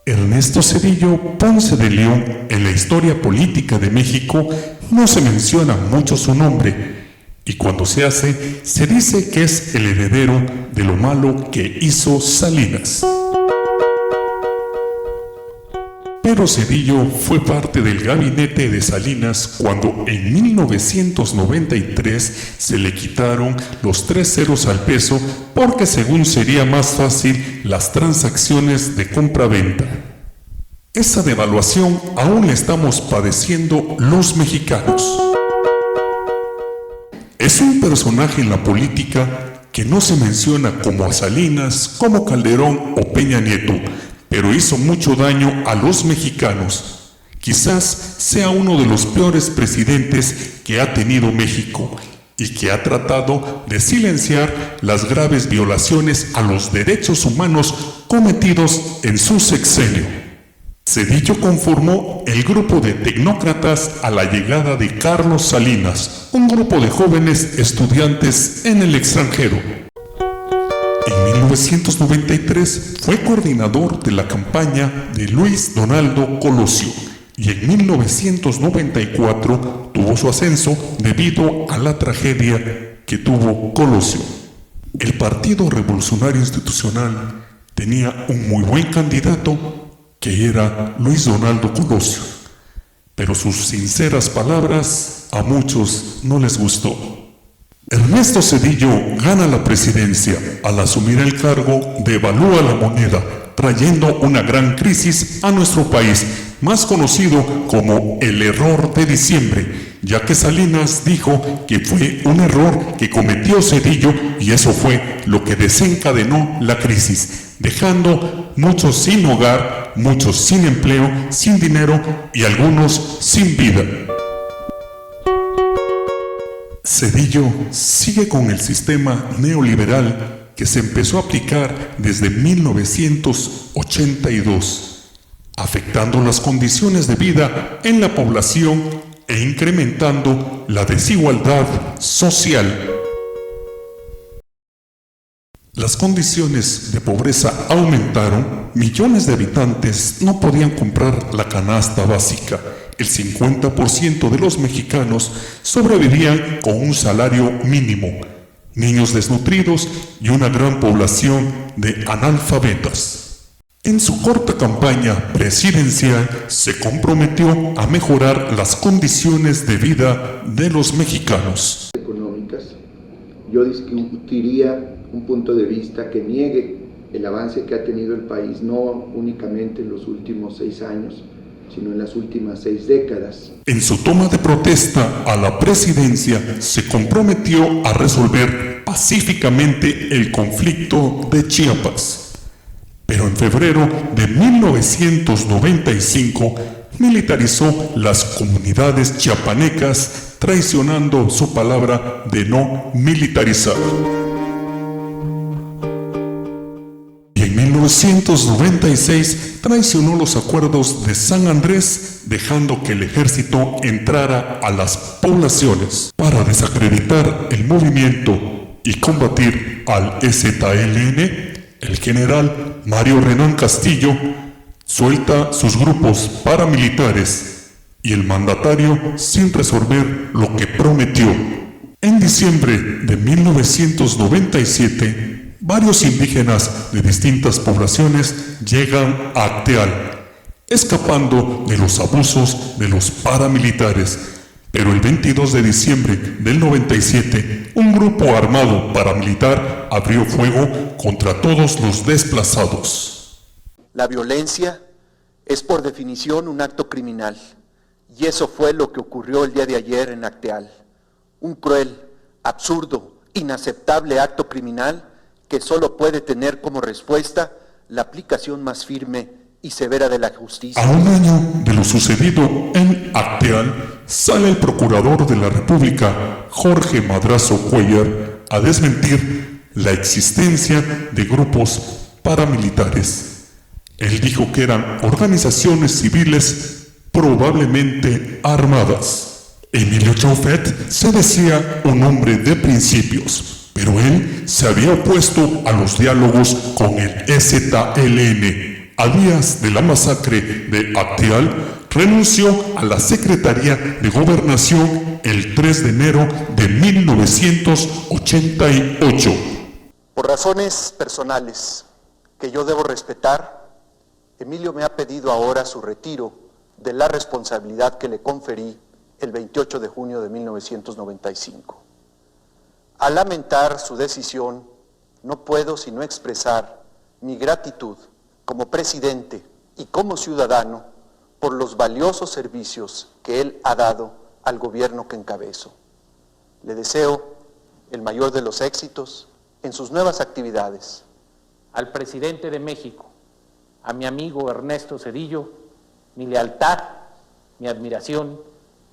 Ernesto Zedillo Ponce de León, en la historia política de México no se menciona mucho su nombre, y cuando se hace, se dice que es el heredero de lo malo que hizo Salinas. Pero Zedillo fue parte del gabinete de Salinas cuando en 1993 se le quitaron los 3 ceros al peso porque según sería más fácil las transacciones de compra-venta. Esa devaluación aún la estamos padeciendo los mexicanos. Es un personaje en la política que no se menciona como a Salinas, como Calderón o Peña Nieto, pero hizo mucho daño a los mexicanos. Quizás sea uno de los peores presidentes que ha tenido México y que ha tratado de silenciar las graves violaciones a los derechos humanos cometidos en su sexenio. Zedillo conformó el grupo de tecnócratas a la llegada de Carlos Salinas, un grupo de jóvenes estudiantes en el extranjero. En 1993 fue coordinador de la campaña de Luis Donaldo Colosio y en 1994 tuvo su ascenso debido a la tragedia que tuvo Colosio. El Partido Revolucionario Institucional tenía un muy buen candidato que era Luis Donaldo Colosio, pero sus sinceras palabras a muchos no les gustó. Ernesto Zedillo gana la presidencia. Al asumir el cargo, devalúa la moneda, trayendo una gran crisis a nuestro país, más conocido como el error de diciembre, ya que Salinas dijo que fue un error que cometió Zedillo y eso fue lo que desencadenó la crisis, dejando muchos sin hogar, muchos sin empleo, sin dinero y algunos sin vida. Zedillo sigue con el sistema neoliberal que se empezó a aplicar desde 1982, afectando las condiciones de vida en la población e incrementando la desigualdad social. Las condiciones de pobreza aumentaron, millones de habitantes no podían comprar la canasta básica. El 50% de los mexicanos sobrevivían con un salario mínimo, niños desnutridos y una gran población de analfabetas. En su corta campaña presidencial se comprometió a mejorar las condiciones de vida de los mexicanos. Económicas, yo discutiría un punto de vista que niegue el avance que ha tenido el país, no únicamente en los últimos 6 años, sino en las últimas 6 décadas. En su toma de protesta a la presidencia, se comprometió a resolver pacíficamente el conflicto de Chiapas. Pero en febrero de 1995, militarizó las comunidades chiapanecas, traicionando su palabra de no militarizar. En 1996 traicionó los acuerdos de San Andrés, dejando que el ejército entrara a las poblaciones. Para desacreditar el movimiento y combatir al EZLN, el general Mario Renán Castillo suelta sus grupos paramilitares y el mandatario sin resolver lo que prometió. En diciembre de 1997, varios indígenas de distintas poblaciones llegan a Acteal, escapando de los abusos de los paramilitares. Pero el 22 de diciembre del 97, un grupo armado paramilitar abrió fuego contra todos los desplazados. La violencia es por definición un acto criminal, y eso fue lo que ocurrió el día de ayer en Acteal. Un cruel, absurdo, inaceptable acto criminal que solo puede tener como respuesta la aplicación más firme y severa de la justicia. A un año de lo sucedido en Acteal, sale el procurador de la República, Jorge Madrazo Cuellar, a desmentir la existencia de grupos paramilitares. Él dijo que eran organizaciones civiles probablemente armadas. Emilio Chauffet se decía un hombre de principios, pero él se había opuesto a los diálogos con el EZLN. A días de la masacre de Acteal, renunció a la Secretaría de Gobernación el 3 de enero de 1988. Por razones personales que yo debo respetar, Emilio me ha pedido ahora su retiro de la responsabilidad que le conferí el 28 de junio de 1995. Al lamentar su decisión, no puedo sino expresar mi gratitud como presidente y como ciudadano por los valiosos servicios que él ha dado al gobierno que encabezo. Le deseo el mayor de los éxitos en sus nuevas actividades. Al presidente de México, a mi amigo Ernesto Zedillo, mi lealtad, mi admiración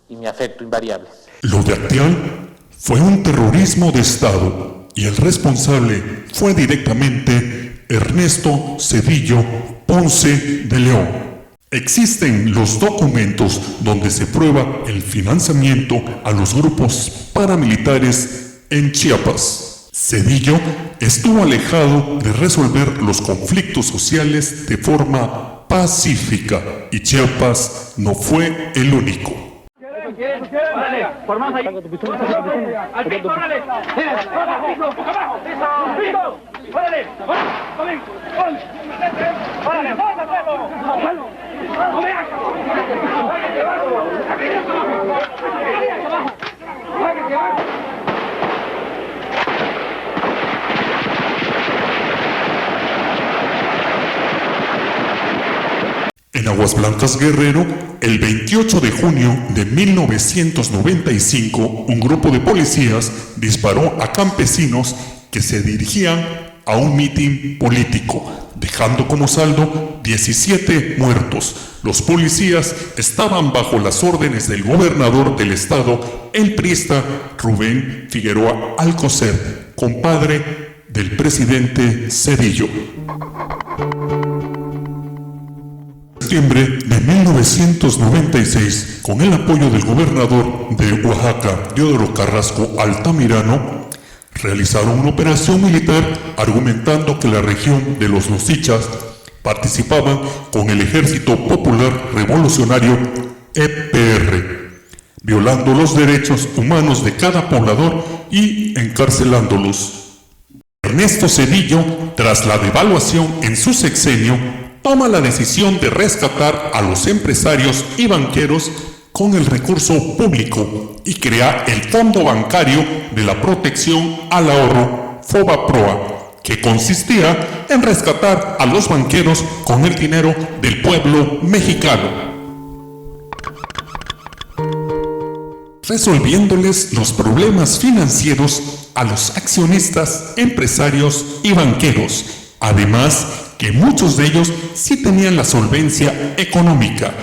y mi afecto invariables. Lo de Acteal fue un terrorismo de Estado y el responsable fue directamente Ernesto Zedillo Ponce de León. Existen los documentos donde se prueba el financiamiento a los grupos paramilitares en Chiapas. Zedillo estuvo alejado de resolver los conflictos sociales de forma pacífica y Chiapas no fue el único. ¡Órale! ¡Por más ahí! ¡Al piso, órale! ¡Piso! ¡Piso! ¡Órale! ¡Órale! ¡Órale! En Aguas Blancas, Guerrero, el 28 de junio de 1995, un grupo de policías disparó a campesinos que se dirigían a un mitin político, dejando como saldo 17 muertos. Los policías estaban bajo las órdenes del gobernador del estado, el priista Rubén Figueroa Alcocer, compadre del presidente Zedillo. En septiembre de 1996, con el apoyo del gobernador de Oaxaca, Teodoro Carrasco Altamirano, realizaron una operación militar argumentando que la región de los Losichas participaban con el Ejército Popular Revolucionario EPR, violando los derechos humanos de cada poblador y encarcelándolos. Ernesto Zedillo, tras la devaluación en su sexenio, toma la decisión de rescatar a los empresarios y banqueros con el recurso público y crea el Fondo Bancario de la Protección al Ahorro, FOBAPROA, que consistía en rescatar a los banqueros con el dinero del pueblo mexicano, resolviéndoles los problemas financieros a los accionistas, empresarios y banqueros, además que muchos de ellos sí tenían la solvencia económica,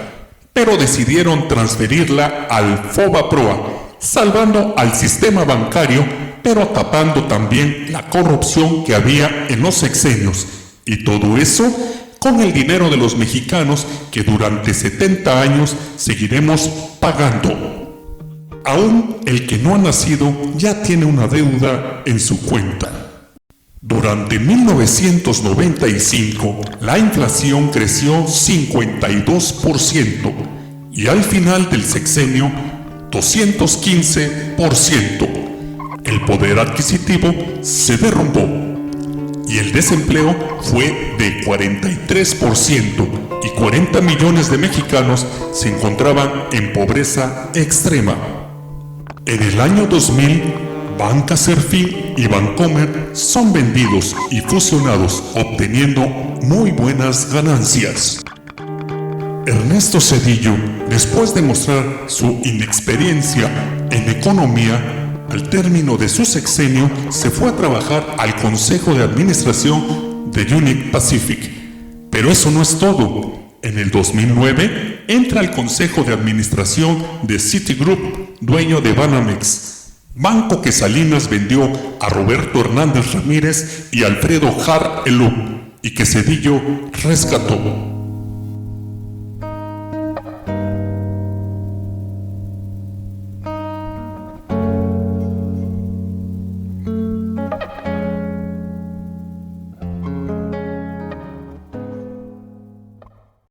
pero decidieron transferirla al FOBAPROA, salvando al sistema bancario, pero tapando también la corrupción que había en los sexenios, y todo eso con el dinero de los mexicanos que durante 70 años seguiremos pagando. Aún el que no ha nacido ya tiene una deuda en su cuenta. Durante 1995, la inflación creció 52% y al final del sexenio, 215%. El poder adquisitivo se derrumbó y el desempleo fue de 43% y 40 millones de mexicanos se encontraban en pobreza extrema. En el año 2000, Banca Serfín y Bancomer son vendidos y fusionados, obteniendo muy buenas ganancias. Ernesto Zedillo, después de mostrar su inexperiencia en economía, al término de su sexenio se fue a trabajar al Consejo de Administración de Union Pacific. Pero eso no es todo. En el 2009 entra al Consejo de Administración de Citigroup, dueño de Banamex, banco que Salinas vendió a Roberto Hernández Ramírez y Alfredo Har Elup, y que Zedillo rescató.